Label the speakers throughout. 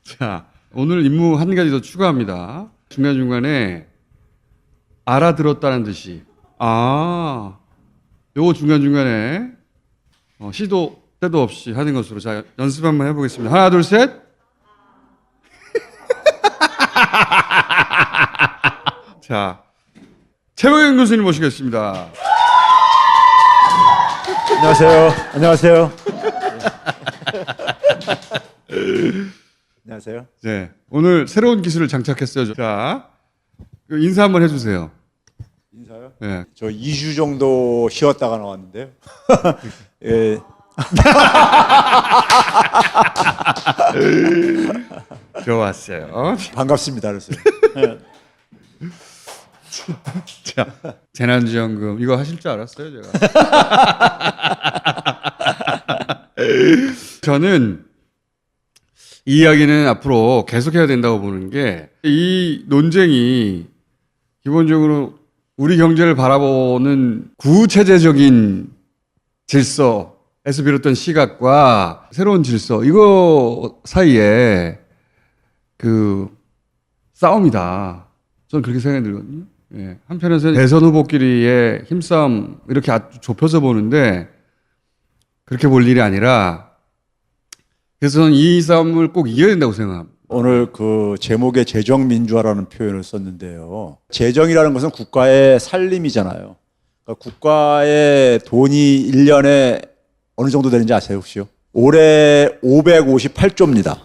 Speaker 1: 자, 오늘 임무 한 가지 더 추가합니다. 중간중간에 알아들었다는 듯이. 요거 중간중간에 시도 때도 없이 하는 것으로. 자, 연습 한번 해보겠습니다. 하나, 둘, 셋. 자, 최병현 교수님 모시겠습니다.
Speaker 2: 안녕하세요. 안녕하세요. 안녕하세요.
Speaker 1: 네, 오늘 새로운 기술을 장착했어요. 자, 인사 한번 해주세요.
Speaker 2: 인사요?
Speaker 1: 네.
Speaker 2: 저 2주 정도 쉬었다가 나왔는데요. 예.
Speaker 1: 좋았어요.
Speaker 2: 반갑습니다. 그랬어요.
Speaker 1: 자, 재난지원금 이거 하실 줄 알았어요, 제가. 저는 이 이야기는 앞으로 계속해야 된다고 보는 게, 이 논쟁이 기본적으로 우리 경제를 바라보는 구체제적인 질서에서 비롯된 시각과 새로운 질서, 이거 사이에 그 싸움이다. 저는 그렇게 생각이 들거든요. 예. 한편에서는 대선 후보끼리의 힘싸움 이렇게 아주 좁혀서 보는데 그렇게 볼 일이 아니라, 그래서 저는 이 싸움을 꼭 이겨야 된다고 생각합니다.
Speaker 2: 오늘 그 제목에 재정민주화라는 표현을 썼는데요. 재정이라는 것은 국가의 살림이잖아요. 그러니까 국가의 돈이 1년에 어느 정도 되는지 아세요, 혹시요? 올해 558조입니다.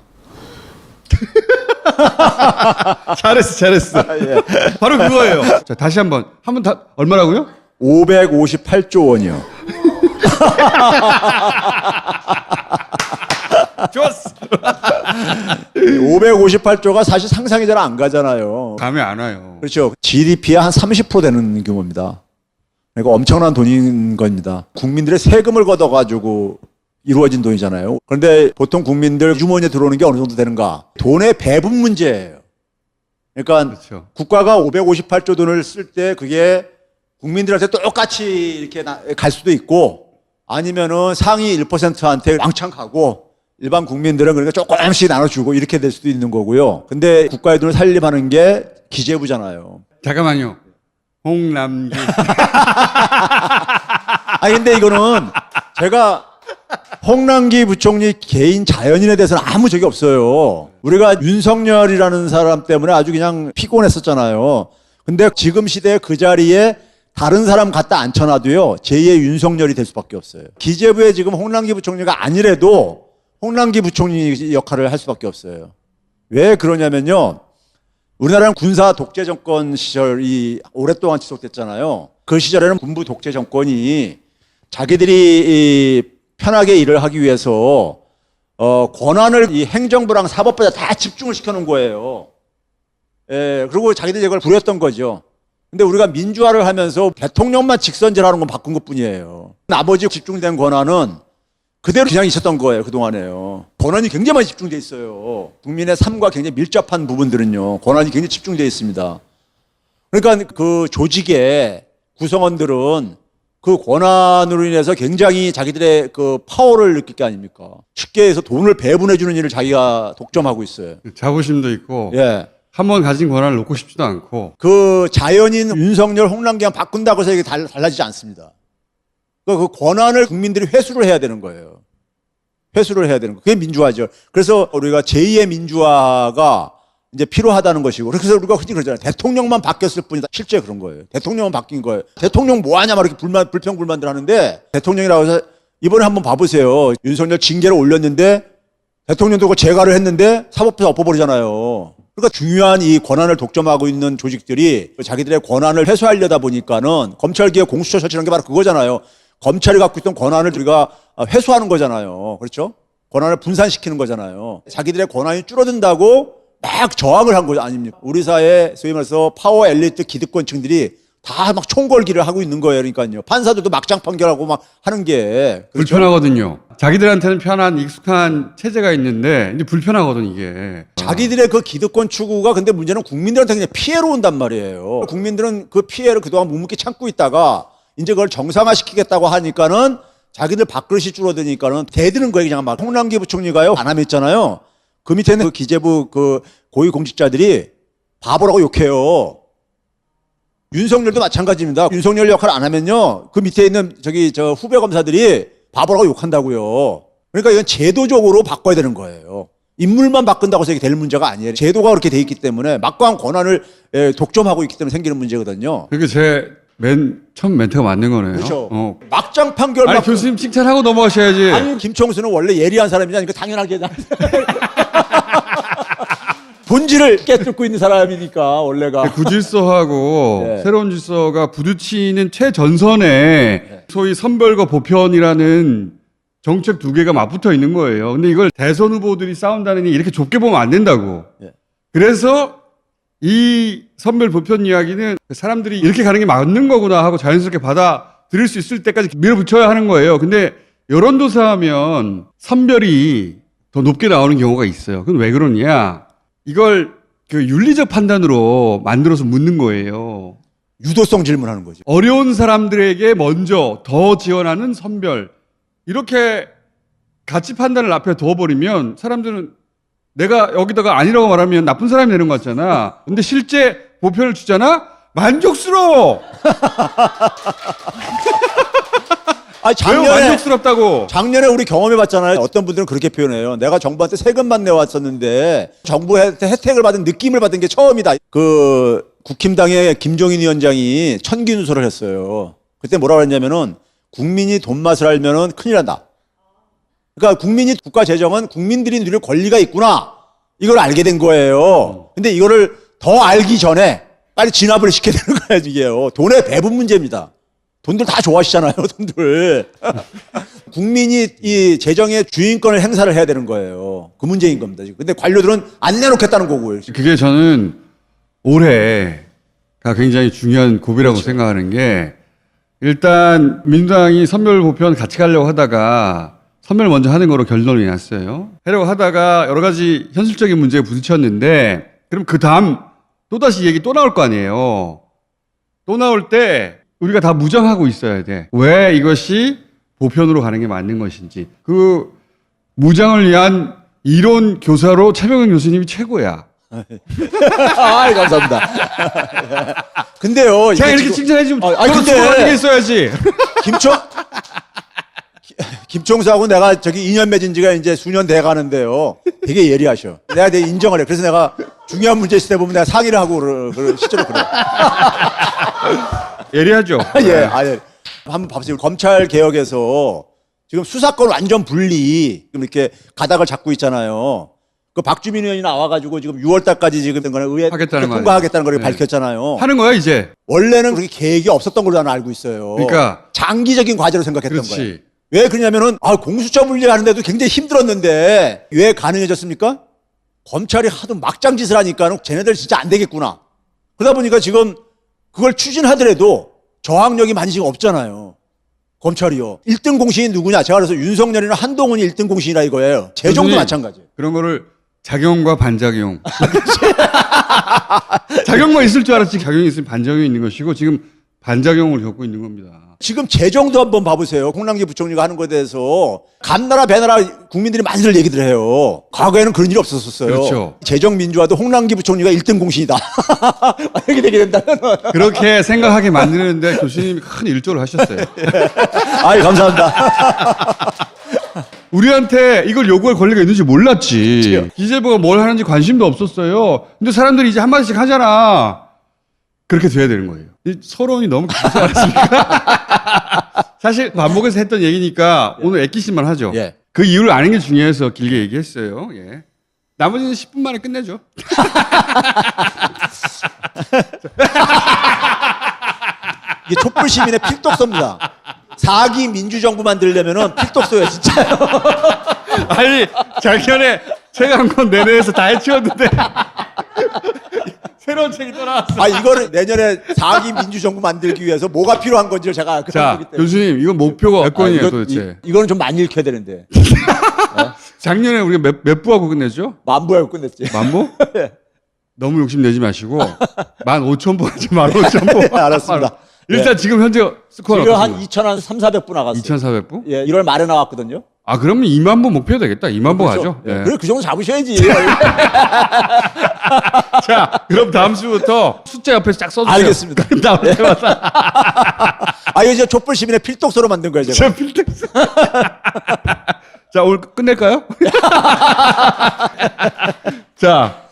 Speaker 1: 잘했어.
Speaker 2: 예.
Speaker 1: 바로 그거예요. 자, 다시 한번 다, 얼마라고요?
Speaker 2: 558조 원이요.
Speaker 1: 좋았어.
Speaker 2: 558조가 사실 상상이 잘 안 가잖아요.
Speaker 1: 감이 안 와요.
Speaker 2: 그렇죠. GDP의 한 30% 되는 규모입니다. 그러니까 엄청난 돈인 겁니다. 국민들의 세금을 걷어가지고 이루어진 돈이잖아요. 그런데 보통 국민들 주머니에 들어오는 게 어느 정도 되는가? 돈의 배분 문제예요. 그러니까
Speaker 1: 그렇죠.
Speaker 2: 국가가 558조 돈을 쓸 때 그게 국민들한테 똑같이 이렇게 갈 수도 있고, 아니면은 상위 1%한테 왕창 가고 일반 국민들은 그러니까 조금씩 나눠주고 이렇게 될 수도 있는 거고요. 근데 국가의 돈을 살림하는 게 기재부잖아요.
Speaker 1: 잠깐만요. 홍남기.
Speaker 2: 아니 근데 이거는 제가 홍남기 부총리 개인 자연인에 대해서는 아무 적이 없어요. 우리가 윤석열이라는 사람 때문에 아주 그냥 피곤했었잖아요. 근데 지금 시대에 그 자리에 다른 사람 갖다 앉혀놔도요, 제2의 윤석열이 될 수밖에 없어요. 기재부에 지금 홍남기 부총리가 아니래도 홍남기 부총리 역할을 할 수밖에 없어요. 왜 그러냐면요, 우리나라는 군사 독재 정권 시절이 오랫동안 지속됐잖아요. 그 시절에는 군부 독재 정권이 자기들이 편하게 일을 하기 위해서 권한을 이 행정부랑 사법부에 다 집중을 시켜놓은 거예요. 예, 그리고 자기들이 이걸 부렸던 거죠. 근데 우리가 민주화를 하면서 대통령만 직선제라는 건 바꾼 것 뿐이에요. 나머지 집중된 권한은 그대로 그냥 있었던 거예요, 그동안에요. 권한이 굉장히 많이 집중돼 있어요. 국민의 삶과 굉장히 밀접한 부분들은요, 권한이 굉장히 집중돼 있습니다. 그러니까 그 조직의 구성원들은 그 권한으로 인해서 굉장히 자기들의 그 파워를 느낄 게 아닙니까? 쉽게 해서 돈을 배분해주는 일을 자기가 독점하고 있어요.
Speaker 1: 자부심도 있고.
Speaker 2: 예.
Speaker 1: 한번 가진 권한을 놓고 싶지도 않고.
Speaker 2: 그 자연인 윤석열, 홍남기랑 바꾼다고 해서 이게 달라지지 않습니다. 그 권한을 국민들이 회수를 해야 되는 거예요. 회수를 해야 되는 거. 그게 민주화죠. 그래서 우리가 제2의 민주화가 이제 필요하다는 것이고, 그래서 우리가 흔히 그러잖아요. 대통령만 바뀌었을 뿐이다. 실제 그런 거예요. 대통령만 바뀐 거예요. 대통령 뭐 하냐 막 이렇게 불평불만들 하는데, 대통령이라고 해서 이번에 한번 봐보세요. 윤석열 징계를 올렸는데 대통령도 그 재가를 했는데 사법부에서 엎어버리잖아요. 그러니까 중요한 이 권한을 독점하고 있는 조직들이 자기들의 권한을 회수하려다 보니까는 검찰개혁 공수처 설치라는 게 바로 그거잖아요. 검찰이 갖고 있던 권한을 우리가 회수하는 거잖아요. 그렇죠? 권한을 분산시키는 거잖아요. 자기들의 권한이 줄어든다고 막 저항을 한 거 아닙니까? 우리 사회 소위 말해서 파워 엘리트 기득권층들이 다 막 총궐기를 하고 있는 거예요. 그러니까요. 판사들도 막장 판결하고 막 하는 게. 그렇죠?
Speaker 1: 불편하거든요. 자기들한테는 편한 익숙한 체제가 있는데 이제 불편하거든, 이게.
Speaker 2: 자기들의 그 기득권 추구가 근데 문제는 국민들한테 그냥 피해로 온단 말이에요. 국민들은 그 피해를 그동안 묵묵히 참고 있다가 이제 그걸 정상화시키겠다고 하니까는 자기들 밥그릇이 줄어드니까는 대드는 거예요. 그냥 막 홍남기 부총리가요, 반함했잖아요. 그 밑에는 그 기재부 그 고위 공직자들이 바보라고 욕해요. 윤석열도 마찬가지입니다. 윤석열 역할 안 하면요, 그 밑에 있는 저 후배 검사들이 바보라고 욕한다고요. 그러니까 이건 제도적으로 바꿔야 되는 거예요. 인물만 바꾼다고 해서 이게 될 문제가 아니에요. 제도가 그렇게 돼 있기 때문에 막강한 권한을 독점하고 있기 때문에 생기는 문제거든요.
Speaker 1: 그러니까 제 처음 멘트가 맞는 거네요.
Speaker 2: 그렇죠. 막장 판결
Speaker 1: 아니 교수님 칭찬하고 넘어가셔야지.
Speaker 2: 아니 김총수는 원래 예리한 사람이니까 당연하게 본질을 깨뚫고 있는 사람이니까 원래가.
Speaker 1: 구질서하고
Speaker 2: 네.
Speaker 1: 새로운 질서가 부딪히는 최전선에 소위 선별과 보편이라는 정책 두 개가 맞붙어 있는 거예요. 근데 이걸 대선 후보들이 싸운다느니 이렇게 좁게 보면 안 된다고.
Speaker 2: 네.
Speaker 1: 그래서 이 선별 보편 이야기는 사람들이 이렇게 가는 게 맞는 거구나 하고 자연스럽게 받아들일 수 있을 때까지 밀어붙여야 하는 거예요. 근데 여론조사하면 선별이 더 높게 나오는 경우가 있어요. 그건 왜 그러냐? 이걸 그 윤리적 판단으로 만들어서 묻는 거예요.
Speaker 2: 유도성 질문하는 거죠.
Speaker 1: 어려운 사람들에게 먼저 더 지원하는 선별. 이렇게 가치 판단을 앞에 둬버리면 사람들은 내가 여기다가 아니라고 말하면 나쁜 사람이 되는 것 같잖아. 근데 실제 보편을 주잖아? 만족스러워!
Speaker 2: 아,
Speaker 1: 매우 만족스럽다고.
Speaker 2: 작년에 우리 경험해봤잖아요. 어떤 분들은 그렇게 표현해요. 내가 정부한테 세금만 내왔었는데 정부한테 혜택을 받은 느낌을 받은 게 처음이다. 그 국힘당의 김종인 위원장이 천기 누설을 했어요. 그때 뭐라고 했냐면은 국민이 돈 맛을 알면은 큰일 난다. 그러니까 국민이 국가 재정은 국민들이 누릴 권리가 있구나. 이걸 알게 된 거예요. 근데 이거를 더 알기 전에 빨리 진압을 시켜야 되는 거예요, 이게요. 돈의 배분 문제입니다. 돈들 다 좋아하시잖아요, 돈들. 국민이 이 재정의 주인권을 행사를 해야 되는 거예요. 그 문제인 겁니다, 지금. 근데 관료들은 안 내놓겠다는 거고요. 지금.
Speaker 1: 그게 저는 올해가 굉장히 중요한 고비라고
Speaker 2: 그렇죠.
Speaker 1: 생각하는 게 일단 민주당이 선별 보편 같이 가려고 하다가 선별 먼저 하는 거로 결론이 났어요. 하려고 하다가 여러 가지 현실적인 문제에 부딪혔는데 그럼 그 다음 또다시 얘기 또 나올 거 아니에요. 또 나올 때 우리가 다 무장하고 있어야 돼. 왜 이것이 보편으로 가는 게 맞는 것인지. 그 무장을 위한 이론 교사로 최병현 교수님이 최고야.
Speaker 2: 아, 감사합니다. 근데요.
Speaker 1: 제가 이렇게 칭찬해 주면
Speaker 2: 근데
Speaker 1: 가지고 있어야지.
Speaker 2: 김총수하고 내가 저기 인연 맺은 지가 이제 수년 돼 가는데요. 되게 예리하셔. 내가 되게 인정을 해. 그래서 내가 중요한 문제 있을 때 보면 내가 상의를 하고 실제로 그래.
Speaker 1: 예리하죠.
Speaker 2: 예. 한번 봐보세요. 검찰 개혁에서 지금 수사권 완전 분리 지금 이렇게 가닥을 잡고 있잖아요. 그 박주민 의원이 나와가지고 지금 6월달까지 지금 된 거는 의회 통과하겠다는 걸 밝혔잖아요.
Speaker 1: 하는 거야 이제.
Speaker 2: 원래는 그렇게 계획이 없었던 걸로 나는 알고 있어요.
Speaker 1: 그러니까
Speaker 2: 장기적인 과제로 생각했던
Speaker 1: 그렇지.
Speaker 2: 거예요. 왜 그러냐면은 공수처 분리하는데도 굉장히 힘들었는데 왜 가능해졌습니까? 검찰이 하도 막장짓을 하니까 쟤네들 진짜 안 되겠구나. 그러다 보니까 지금 그걸 추진하더라도 저항력이 많이 지금 없잖아요. 검찰이요. 1등 공신이 누구냐? 제가 그래서 윤석열이나 한동훈이 1등 공신이라 이거예요. 재정도 마찬가지예요.
Speaker 1: 그런 거를 작용과 반작용. 작용만 있을 줄 알았지 작용이 있으면 반작용이 있는 것이고 지금 반작용을 겪고 있는 겁니다.
Speaker 2: 지금 재정도 한번 봐보세요. 홍남기 부총리가 하는 것에 대해서 감나라 배나라 국민들이 많이들 얘기들 해요. 과거에는 그런 일이 없었어요.
Speaker 1: 그렇죠.
Speaker 2: 재정 민주화도 홍남기 부총리가 1등 공신이다. 이렇게 되게 된다면
Speaker 1: 그렇게 생각하게 만드는데 교수님이 큰 일조를 하셨어요.
Speaker 2: 아이 감사합니다.
Speaker 1: 우리한테 이걸 요구할 권리가 있는지 몰랐지.
Speaker 2: 그렇죠.
Speaker 1: 기재부가 뭘 하는지 관심도 없었어요. 근데 사람들이 이제 한마디씩 하잖아. 그렇게 돼야 되는 거예요. 이 서론이 너무 길지 않습니까? 사실 반복해서 했던 얘기니까 오늘 애기씨만 하죠.
Speaker 2: 예.
Speaker 1: 그 이유를 아는 게 중요해서 길게 얘기했어요. 예. 나머지는 10분 만에 끝내죠.
Speaker 2: 이게 촛불 시민의 필독서입니다. 4기 민주정부 만들려면은 필독서예요, 진짜요.
Speaker 1: 아니, 작년에 책 한 권 내내에서 다 해치웠는데 새로운 책이 또 나왔어.
Speaker 2: 이거를 내년에 4기 민주정부 만들기 위해서 뭐가 필요한 건지를 제가
Speaker 1: 자, 교수님, 이건 목표가 몇 권이에요, 도대체?
Speaker 2: 이거는 좀 많이 읽혀야 되는데.
Speaker 1: 작년에 우리가 몇 부하고 끝냈죠?
Speaker 2: 만부하고 끝냈지.
Speaker 1: 만부? 너무 욕심내지 마시고 15,000부 하지 15,000부.
Speaker 2: 알았습니다.
Speaker 1: 일단 지금 현재 스코어는
Speaker 2: 지금
Speaker 1: 어떻습니까?
Speaker 2: 한 2,300부 나갔어요.
Speaker 1: 2,400부?
Speaker 2: 예, 1월 말에 나왔거든요.
Speaker 1: 아, 그러면 2만 보 목표 되겠다. 2만 보 하죠.
Speaker 2: 예.
Speaker 1: 예.
Speaker 2: 그래 그 정도 잡으셔야지.
Speaker 1: 자, 그럼 다음 주부터 숫자 옆에서 쫙 써주세요.
Speaker 2: 알겠습니다.
Speaker 1: 그럼 다음 주마다.
Speaker 2: 아 이거 진짜 촛불 시민의 필독서로 만든 거예요 제가.
Speaker 1: 자, 필텍스. 자, 오늘 끝낼까요? 자,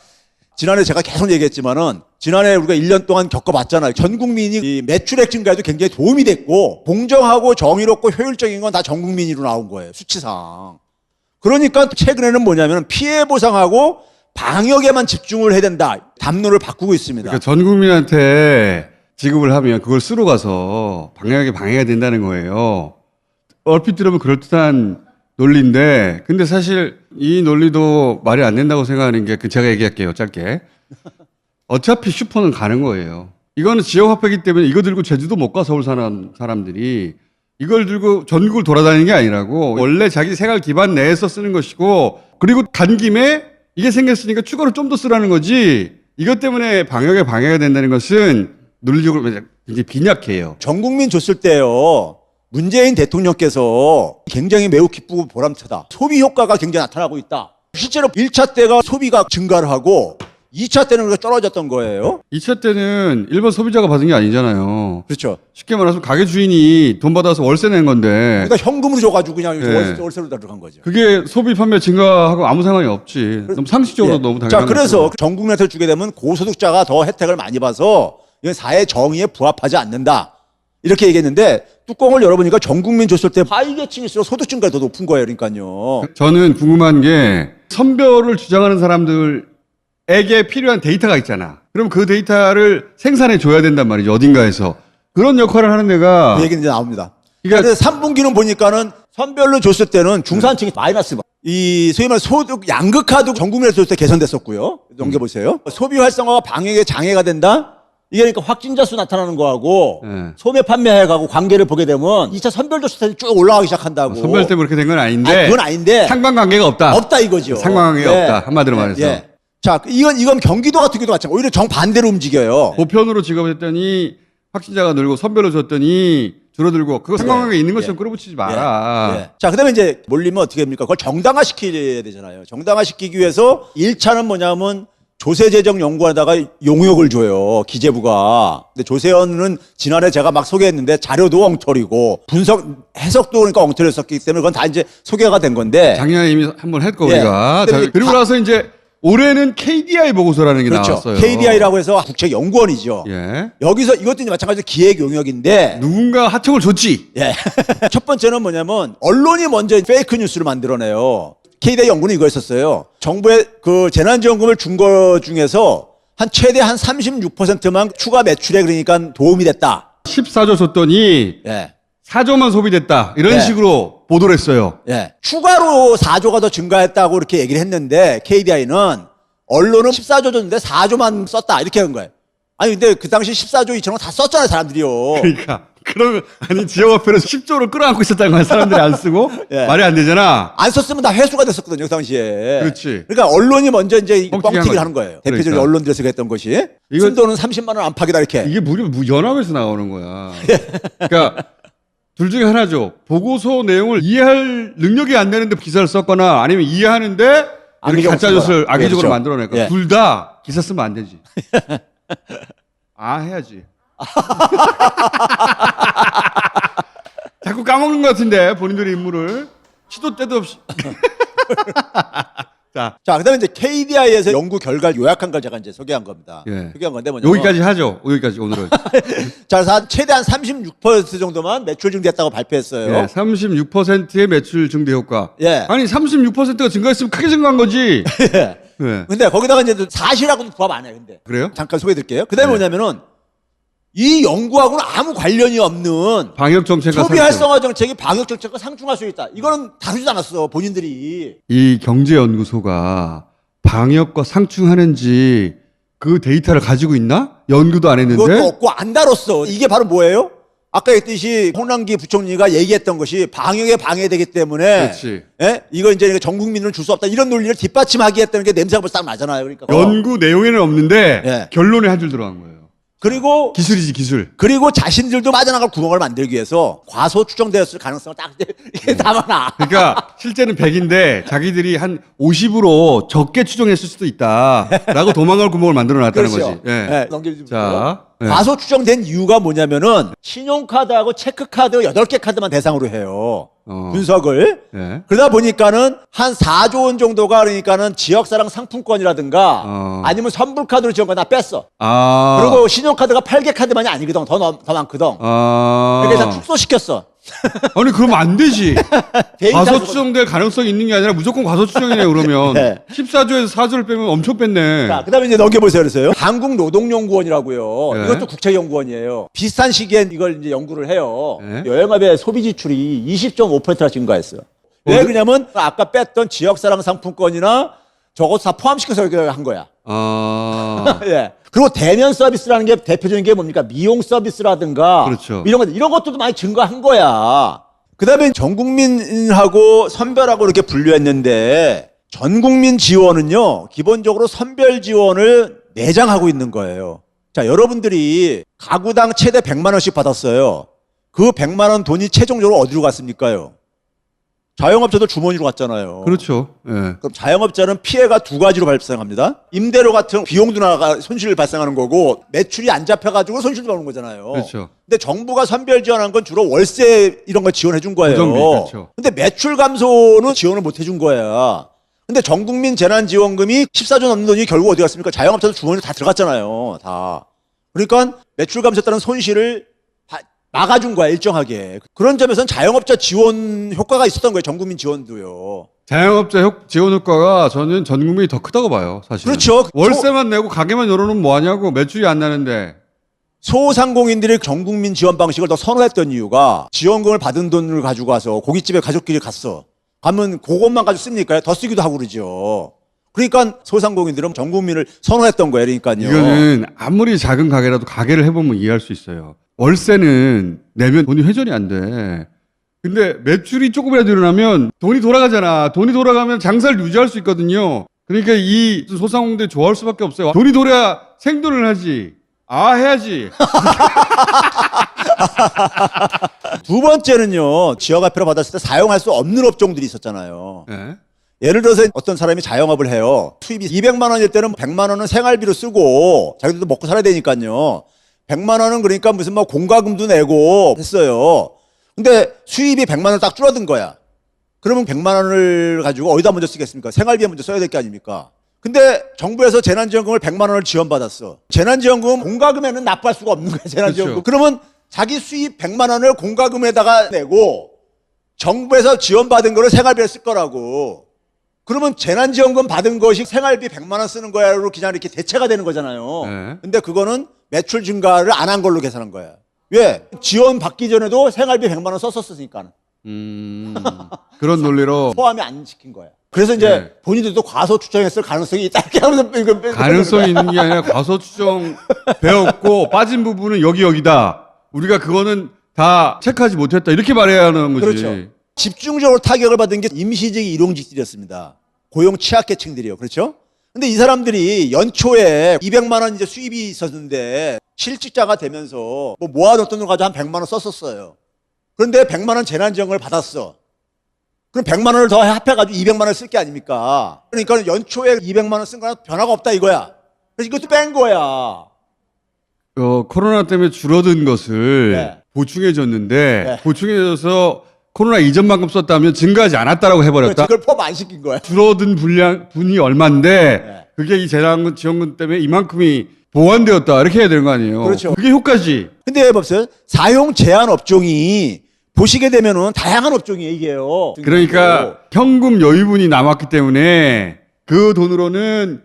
Speaker 2: 지난해 제가 계속 얘기했지만은 지난해 우리가 1년 동안 겪어봤잖아요. 전 국민이 이 매출액 증가에도 굉장히 도움이 됐고 공정하고 정의롭고 효율적인 건 다 전 국민으로 나온 거예요. 수치상. 그러니까 최근에는 뭐냐면 피해 보상하고 방역에만 집중을 해야 된다. 담론을 바꾸고 있습니다.
Speaker 1: 그러니까 전 국민한테 지급을 하면 그걸 쓰러 가서 방역에 방해가 된다는 거예요. 얼핏 들으면 그럴듯한 논리인데, 근데 사실 이 논리도 말이 안 된다고 생각하는 게, 제가 얘기할게요, 짧게. 어차피 슈퍼는 가는 거예요. 이거는 지역화폐이기 때문에 이거 들고 제주도 못 가, 서울 사람들이. 이걸 들고 전국을 돌아다니는 게 아니라고, 원래 자기 생활 기반 내에서 쓰는 것이고, 그리고 간 김에 이게 생겼으니까 추가로 좀 더 쓰라는 거지, 이것 때문에 방역에 방해가 된다는 것은 논리적으로 굉장히 빈약해요.
Speaker 2: 전 국민 줬을 때요. 문재인 대통령께서 굉장히 매우 기쁘고 보람차다. 소비 효과가 굉장히 나타나고 있다. 실제로 1차 때가 소비가 증가를 하고 2차 때는 그렇게 떨어졌던 거예요.
Speaker 1: 2차 때는 일반 소비자가 받은 게 아니잖아요.
Speaker 2: 그렇죠.
Speaker 1: 쉽게 말해서 가게 주인이 돈 받아서 월세 낸 건데,
Speaker 2: 그러니까 현금으로 줘가지고 그냥
Speaker 1: 네.
Speaker 2: 월세로 들어간 거죠.
Speaker 1: 그게 소비 판매 증가하고 아무 상관이 없지. 너무 상식적으로
Speaker 2: 예.
Speaker 1: 너무 당연한
Speaker 2: 자, 그래서
Speaker 1: 거죠.
Speaker 2: 전 국민한테 주게 되면 고소득자가 더 혜택을 많이 봐서 이건 사회 정의에 부합하지 않는다. 이렇게 얘기했는데 뚜껑을 열어보니까 전 국민 줬을 때 하위계층일수록 소득 증가가 더 높은 거예요. 그러니까요.
Speaker 1: 저는 궁금한 게, 선별을 주장하는 사람들에게 필요한 데이터가 있잖아. 그럼 그 데이터를 생산해 줘야 된단 말이죠. 어딘가에서. 그런 역할을 하는 데가,
Speaker 2: 그 얘기는 이제 나옵니다.
Speaker 1: 그러니까
Speaker 2: 그런데 3분기는 보니까는 선별로 줬을 때는 중산층이 마이너스. 이 소위 말해 소득 양극화도 전 국민에서 줬을 때 개선됐었고요. 넘겨보세요. 소비 활성화가 방역에 장애가 된다. 이게 그러니까 확진자 수 나타나는 거하고
Speaker 1: 네.
Speaker 2: 소매 판매하고 관계를 보게 되면 2차 선별 줬을 때 쭉 올라가기 시작한다고.
Speaker 1: 선별 때문에 그렇게 된 건 아닌데,
Speaker 2: 아니, 그건 아닌데
Speaker 1: 상관관계가 없다.
Speaker 2: 없다 이거죠.
Speaker 1: 상관관계가
Speaker 2: 예.
Speaker 1: 없다. 한마디로 말해서.
Speaker 2: 예. 자, 이건 경기도 같은 경우도 마찬가지. 오히려 정반대로 움직여요.
Speaker 1: 보편으로 지급을 했더니 확진자가 늘고, 선별로 줬더니 줄어들고, 그거 상관관계 있는 것처럼 끌어붙이지 마라.
Speaker 2: 예. 자, 그 다음에 이제 몰리면 어떻게 됩니까? 그걸 정당화시켜야 되잖아요. 정당화시키기 위해서 1차는 뭐냐면 조세재정연구원에다가 용역을 줘요. 기재부가. 근데 조세현은 지난해 제가 막 소개했는데 자료도 엉터리고 해석도 그러니까 엉터리였었기 때문에 그건 다 이제 소개가 된 건데.
Speaker 1: 작년에 이미 한번 했고,
Speaker 2: 예.
Speaker 1: 우리가.
Speaker 2: 근데
Speaker 1: 자, 그리고 나서 이제 올해는 KDI 보고서라는 게
Speaker 2: 그렇죠.
Speaker 1: 나왔어요.
Speaker 2: KDI라고 해서 국책연구원이죠.
Speaker 1: 예.
Speaker 2: 여기서 이것도 이제 마찬가지로 기획 용역인데.
Speaker 1: 누군가 하청을 줬지.
Speaker 2: 예. 첫 번째는 뭐냐면 언론이 먼저 페이크 뉴스를 만들어내요. KDI 연구는 이거였었어요. 정부의 그 재난지원금을 준 거 중에서 최대 한 36%만 추가 매출에 그러니까 도움이 됐다.
Speaker 1: 14조 줬더니
Speaker 2: 예.
Speaker 1: 4조만 소비됐다. 이런
Speaker 2: 네.
Speaker 1: 식으로 보도를 했어요.
Speaker 2: 예. 추가로 4조가 더 증가했다고 이렇게 얘기를 했는데 KDI는 언론은 14조 줬는데 4조만 썼다. 이렇게 한 거예요. 아니 근데 그 당시 14조 2천원 다 썼잖아요, 사람들이요.
Speaker 1: 그러니까. 그러면, 아니, 지역화폐로 10조를 끌어안고 있었다는 거야. 사람들이 안 쓰고.
Speaker 2: 예.
Speaker 1: 말이 안 되잖아.
Speaker 2: 안 썼으면 다 회수가 됐었거든요, 그 당시에.
Speaker 1: 그렇지.
Speaker 2: 그러니까 언론이 먼저 이제
Speaker 1: 뻥튀기
Speaker 2: 뻥튀기를
Speaker 1: 한
Speaker 2: 하는 거예요.
Speaker 1: 그러니까.
Speaker 2: 대표적으로 언론들에서 했던 것이.
Speaker 1: 이거-
Speaker 2: 순도는 30만 원 안팎이다 이렇게.
Speaker 1: 이게 무려 연합에서 나오는 거야. 그러니까 둘 중에 하나죠. 보고서 내용을 이해할 능력이 안 되는데 기사를 썼거나, 아니면 이해하는데 이렇게
Speaker 2: 악의적으로
Speaker 1: 가짜뉴스를
Speaker 2: 쓴 거야.
Speaker 1: 악의적으로
Speaker 2: 그렇죠.
Speaker 1: 만들어낼까.
Speaker 2: 예.
Speaker 1: 둘 다 기사 쓰면 안 되지. 아, 해야지. 자꾸 까먹는 것 같은데, 본인들의 임무를. 시도 때도 없이. 자,
Speaker 2: 자, 그다음에 이제 KDI에서 연구 결과를 요약한 걸 제가 이제 소개한 겁니다.
Speaker 1: 예.
Speaker 2: 소개한 건데 뭐냐면
Speaker 1: 여기까지 하죠. 여기까지 오늘은.
Speaker 2: 자, 최대한 36% 정도만 매출 증대했다고 발표했어요.
Speaker 1: 예, 36%의 매출 증대 효과.
Speaker 2: 예.
Speaker 1: 아니, 36%가 증가했으면 크게 증가한 거지.
Speaker 2: 예.
Speaker 1: 네.
Speaker 2: 근데 거기다가 이제 사실하고는 부합 안 해요. 근데
Speaker 1: 그래요?
Speaker 2: 잠깐 소개해 드릴게요. 그다음에
Speaker 1: 네.
Speaker 2: 뭐냐면은 이 연구하고는 아무 관련이 없는
Speaker 1: 방역 정책과
Speaker 2: 소비
Speaker 1: 상충.
Speaker 2: 활성화 정책이 방역 정책과 상충할 수 있다. 이거는 다루지도 않았어. 본인들이.
Speaker 1: 이 경제연구소가 방역과 상충하는지 그 데이터를 가지고 있나? 연구도 안
Speaker 2: 그것도
Speaker 1: 했는데.
Speaker 2: 없고 안 다뤘어. 이게 바로 뭐예요? 아까 했듯이 홍남기 부총리가 얘기했던 것이 방역에 방해되기 때문에
Speaker 1: 그렇지.
Speaker 2: 예? 이거 이제 전 국민을 줄 수 없다. 이런 논리를 뒷받침하기 했다는 게 냄새가 벌써 딱 나잖아요. 그러니까
Speaker 1: 연구 내용에는 없는데
Speaker 2: 예.
Speaker 1: 결론에 한 줄 들어간 거예요.
Speaker 2: 그리고
Speaker 1: 기술이지 기술.
Speaker 2: 그리고 자신들도 빠져나갈 구멍을 만들기 위해서 과소 추정되었을 가능성을 딱 이렇게 담아놔.
Speaker 1: 그러니까 실제는 100인데 자기들이 한 50으로 적게 추정했을 수도 있다라고 도망갈 구멍을 만들어 놨다는
Speaker 2: 그렇죠.
Speaker 1: 거지. 예.
Speaker 2: 네, 넘겨주세요.
Speaker 1: 자, 예.
Speaker 2: 과소 추정된 이유가 뭐냐면은 신용카드하고 체크카드 8개 카드만 대상으로 해요. 분석을.
Speaker 1: 예.
Speaker 2: 그러다 보니까는 한 4조 원 정도가 그러니까는 지역사랑 상품권이라든가 아니면 선불카드로 지원 거나 뺐어.
Speaker 1: 아.
Speaker 2: 그리고 신용카드가 8개 카드만이 아니거든. 더 많거든.
Speaker 1: 아.
Speaker 2: 그래서 축소시켰어.
Speaker 1: 아니 그러면 안 되지.
Speaker 2: 데이터
Speaker 1: 과소 추정될 가능성이 있는 게 아니라 무조건 과소 추정이네 그러면.
Speaker 2: 네.
Speaker 1: 14조에서 4조를 빼면 엄청 뺐네.
Speaker 2: 자, 그다음에 이제 넘겨보세요. 그래서요. 한국노동연구원이라고요.
Speaker 1: 네.
Speaker 2: 이것도 국책연구원이에요. 비슷한 시기엔 이걸 이제 연구를 해요.
Speaker 1: 네.
Speaker 2: 여행업의 소비 지출이 20.5%나 증가했어요. 왜 그러냐면 아까 뺐던 지역사랑 상품권이나 저것 다 포함시켜서 이렇게 한 거야.
Speaker 1: 아.
Speaker 2: 예. 그리고 대면 서비스라는 게 대표적인 게 뭡니까? 미용 서비스라든가
Speaker 1: 그렇죠.
Speaker 2: 이런 것들도 많이 증가한 거야. 그다음에 전 국민하고 선별하고 이렇게 분류했는데 전 국민 지원은요. 기본적으로 선별 지원을 내장하고 있는 거예요. 자, 여러분들이 가구당 최대 100만 원씩 받았어요. 그 100만 원 돈이 최종적으로 어디로 갔습니까요? 자영업자도 주머니로 갔잖아요.
Speaker 1: 그렇죠. 예.
Speaker 2: 그럼 자영업자는 피해가 두 가지로 발생합니다. 임대료 같은 비용도 나가 손실을 발생하는 거고 매출이 안 잡혀가지고 손실도 나오는 거잖아요.
Speaker 1: 그렇죠.
Speaker 2: 근데 정부가 선별 지원한 건 주로 월세 이런 거 지원해 준 거예요.
Speaker 1: 고정비, 그렇죠.
Speaker 2: 근데 매출 감소는 지원을 못 해준 거야. 근데 전국민 재난지원금이 14조 넘는 돈이 결국 어디 갔습니까? 자영업자도 주머니로 다 들어갔잖아요. 다. 그러니까 매출 감소에 따른 손실을 막아준 거야, 일정하게. 그런 점에서는 자영업자 지원 효과가 있었던 거예요, 전국민 지원도요.
Speaker 1: 자영업자 지원 효과가 저는 전 국민이 더 크다고 봐요, 사실.
Speaker 2: 그렇죠.
Speaker 1: 월세만 내고 가게만 열어놓으면 뭐 하냐고, 매출이 안 나는데.
Speaker 2: 소상공인들이 전국민 지원 방식을 더 선호했던 이유가 지원금을 받은 돈을 가지고 가서 고깃집에 가족끼리 갔어. 가면 그것만 가지고 씁니까? 더 쓰기도 하고 그러죠. 그러니까 소상공인들은 전국민을 선호했던 거예요, 그러니까요.
Speaker 1: 이거는 아무리 작은 가게라도 가게를 해보면 이해할 수 있어요. 월세는 내면 돈이 회전이 안 돼. 근데 매출이 조금이라도 일어나면 돈이 돌아가잖아. 돈이 돌아가면 장사를 유지할 수 있거든요. 그러니까 이 소상공인들이 좋아할 수밖에 없어요. 돈이 돌아야 생존을 하지. 아, 해야지.
Speaker 2: 두 번째는요, 지역화표를 받았을 때 사용할 수 없는 업종들이 있었잖아요.
Speaker 1: 네.
Speaker 2: 예를 들어서 어떤 사람이 자영업을 해요. 수입이 200만 원일 때는 100만 원은 생활비로 쓰고 자기들도 먹고 살아야 되니까요. 100만 원은 그러니까 무슨 뭐 공과금도 내고 했어요. 근데 수입이 100만 원 딱 줄어든 거야. 그러면 100만 원을 가지고 어디다 먼저 쓰겠습니까? 생활비에 먼저 써야 될 게 아닙니까? 근데 정부에서 재난지원금을 100만 원을 지원받았어. 재난지원금 공과금에는 납부할 수가 없는 거야, 재난지원금.
Speaker 1: 그렇죠.
Speaker 2: 그러면 자기 수입 100만 원을 공과금에다가 내고 정부에서 지원받은 거를 생활비에 쓸 거라고. 그러면 재난지원금 받은 것이 생활비 100만 원 쓰는 거야로 그냥 이렇게 대체가 되는 거잖아요.
Speaker 1: 네.
Speaker 2: 근데 그거는 매출 증가를 안 한 걸로 계산한 거야. 왜? 지원 받기 전에도 생활비 100만 원 썼었으니까.
Speaker 1: 그런 논리로.
Speaker 2: 포함이 안 시킨 거야. 그래서 이제
Speaker 1: 네.
Speaker 2: 본인들도 과소 추정했을 가능성이 있다. 이렇게 하면서
Speaker 1: 가능성이 있는 게 아니라 과소 추정 배웠고 빠진 부분은 여기다. 우리가 그거는 다 체크하지 못했다. 이렇게 말해야 하는 거지.
Speaker 2: 그렇죠. 집중적으로 타격을 받은 게 임시직 일용직들이었습니다. 고용 취약계층들이요. 그렇죠? 근데 이 사람들이 연초에 200만 원 이제 수입이 있었는데 실직자가 되면서 뭐 모아뒀던 돈 가지고 한 100만 원 썼었어요. 그런데 100만 원 재난지원금을 받았어. 그럼 100만 원을 더 합해가지고 200만 원을 쓸 게 아닙니까? 그러니까 연초에 200만 원 쓴 거랑 변화가 없다 이거야. 그래서 이것도 뺀 거야.
Speaker 1: 코로나 때문에 줄어든 것을
Speaker 2: 네.
Speaker 1: 보충해줬는데
Speaker 2: 네.
Speaker 1: 보충해줘서 코로나 이전만큼 썼다면 증가하지 않았다라고 해버렸다.
Speaker 2: 그걸 포함 안 시킨 거야.
Speaker 1: 줄어든 분이 얼만데
Speaker 2: 네.
Speaker 1: 그게 이 재난지원금 때문에 이만큼이 보완되었다 이렇게 해야 되는 거 아니에요.
Speaker 2: 그렇죠.
Speaker 1: 그게 효과지.
Speaker 2: 근데 보세요. 사용 제한 업종이 보시게 되면은 다양한 업종이에요, 이게요.
Speaker 1: 그러니까 현금 여유분이 남았기 때문에 그 돈으로는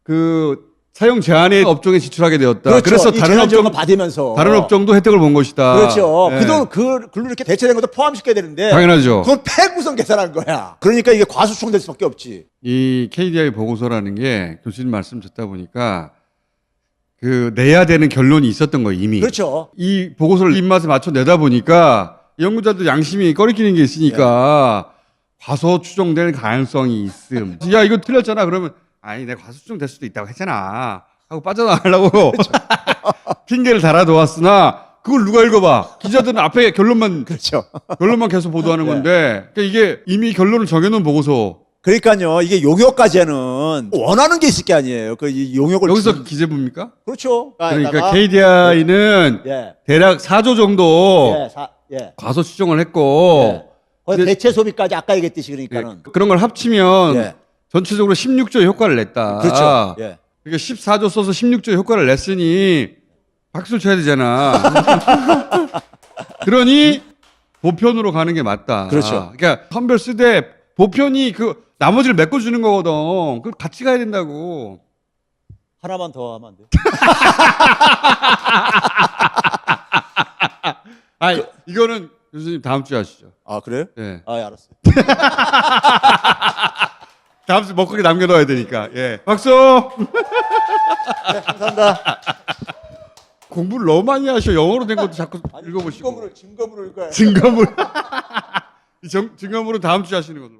Speaker 1: 그 사용 제한의 업종에 지출하게 되었다.
Speaker 2: 그렇죠.
Speaker 1: 그래서
Speaker 2: 이 재난지원금 받으면서
Speaker 1: 다른 업종도 혜택을 본 것이다.
Speaker 2: 그렇죠.
Speaker 1: 네.
Speaker 2: 그 돈, 글로 이렇게 대체된 것도 포함시켜야 되는데.
Speaker 1: 당연하죠.
Speaker 2: 그걸 빼고선 계산한 거야. 그러니까 이게 과수충될 수밖에 없지.
Speaker 1: 이 KDI 보고서라는 게 교수님 말씀 듣다 보니까 그 내야 되는 결론이 있었던 거예요, 이미.
Speaker 2: 그렇죠.
Speaker 1: 이 보고서를 입맛에 맞춰 내다 보니까 연구자도 양심이 꺼리끼는 게 있으니까 과소 추정될 가능성이 있음. 야, 이거 틀렸잖아. 그러면 아니, 내가 과소 추정될 수도 있다고 했잖아. 하고 빠져나가려고. 핑계를 달아놓았으나 그걸 누가 읽어봐? 기자들은 앞에 결론만
Speaker 2: 그렇죠.
Speaker 1: 계속 보도하는
Speaker 2: 네.
Speaker 1: 건데 그러니까 이게 이미 결론을 정해놓은 보고서
Speaker 2: 그러니까요. 이게 용역까지는 원하는 게 있을 게 아니에요. 그 이 용역을
Speaker 1: 여기서
Speaker 2: 준-
Speaker 1: 기재부입니까?
Speaker 2: 그렇죠.
Speaker 1: 그러니까 KDI는
Speaker 2: 예.
Speaker 1: 대략 4조 정도
Speaker 2: 예.
Speaker 1: 과소 추정을 했고
Speaker 2: 거의
Speaker 1: 근데-
Speaker 2: 대체 소비까지 아까 얘기했듯이
Speaker 1: 예,
Speaker 2: 그러니까는
Speaker 1: 그런 걸 합치면
Speaker 2: 예.
Speaker 1: 전체적으로 16조의 효과를 냈다.
Speaker 2: 그렇죠. 예.
Speaker 1: 그러니까 14조 써서 16조의 효과를 냈으니 박수를 쳐야 되잖아. 그러니 보편으로 가는 게 맞다.
Speaker 2: 그렇죠.
Speaker 1: 그러니까 선별 쓰되 보편이 그 나머지를 메꿔주는 거거든. 그 같이 가야 된다고.
Speaker 2: 하나만 더 하면 안 돼요?
Speaker 1: 아, 이거는 교수님 다음 주에 하시죠.
Speaker 2: 아 그래요?
Speaker 1: 예.
Speaker 2: 아 알았어요.
Speaker 1: 다음 주 먹거리 남겨둬야 되니까. 예. 박수.
Speaker 2: 감사합니다.
Speaker 1: 공부를 너무 많이 하셔. 영어로 된 것도 자꾸 읽어보시고.
Speaker 2: 증거물을 읽어야
Speaker 1: 증거물. 이 증거물은 다음 주에 하시는 걸로.